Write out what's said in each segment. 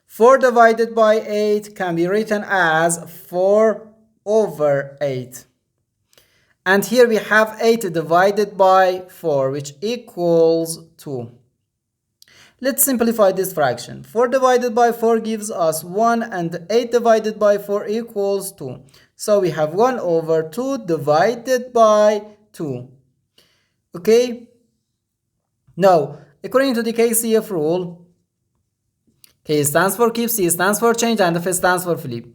4 divided by 8 can be written as 4 over 8. And here we have 8 divided by 4, which equals 2. Let's simplify this fraction. 4 divided by 4 gives us 1, and 8 divided by 4 equals 2. So we have 1 over 2 divided by 2. Okay? Now, according to the KCF rule, K stands for keep, C stands for change, and F stands for flip.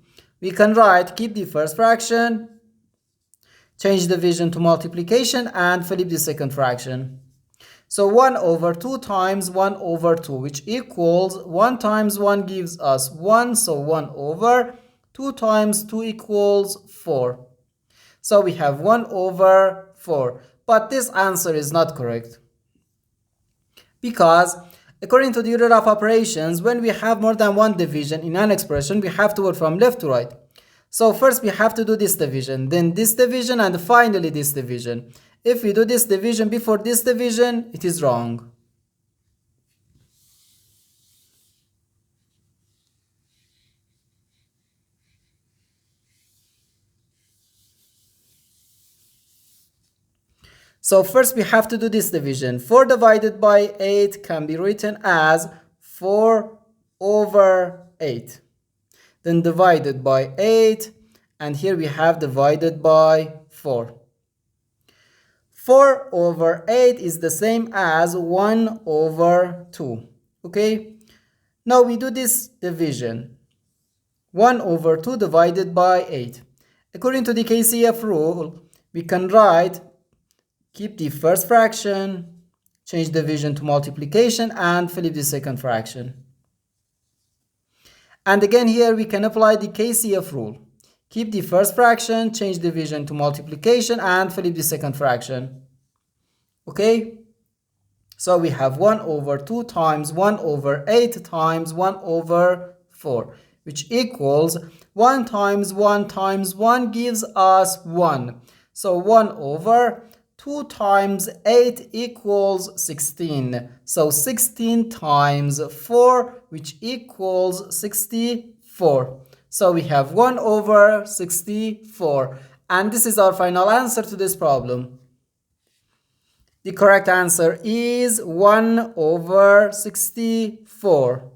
We can write keep the first fraction, change division to multiplication, and flip the second fraction. So 1 over 2 times 1 over 2, which equals 1 times 1 gives us 1, so 1 over 2 times 2 equals 4. So we have 1 over 4. But this answer is not correct, because according to the order of operations, when we have more than one division in an expression, we have to work from left to right. So first we have to do this division, then this division, and finally this division. If we do this division before this division, it is wrong. So first we have to do this division. 4 divided by 8 can be written as 4 over 8. Then divided by 8, and here we have divided by 4. 4 over 8 is the same as 1 over 2. Okay? Now we do this division. 1 over 2 divided by 8. According to the KCF rule, we can write keep the first fraction, change division to multiplication, and flip the second fraction. And again here we can apply the KCF rule. Keep the first fraction, change division to multiplication, and flip the second fraction. Okay? So we have 1 over 2 times 1 over 8 times 1 over 4, which equals 1 times 1 times 1 gives us 1. So 1 over 2 times 8 equals 16. So 16 times 4, which equals 64. So we have 1 over 64. And this is our final answer to this problem. The correct answer is 1 over 64.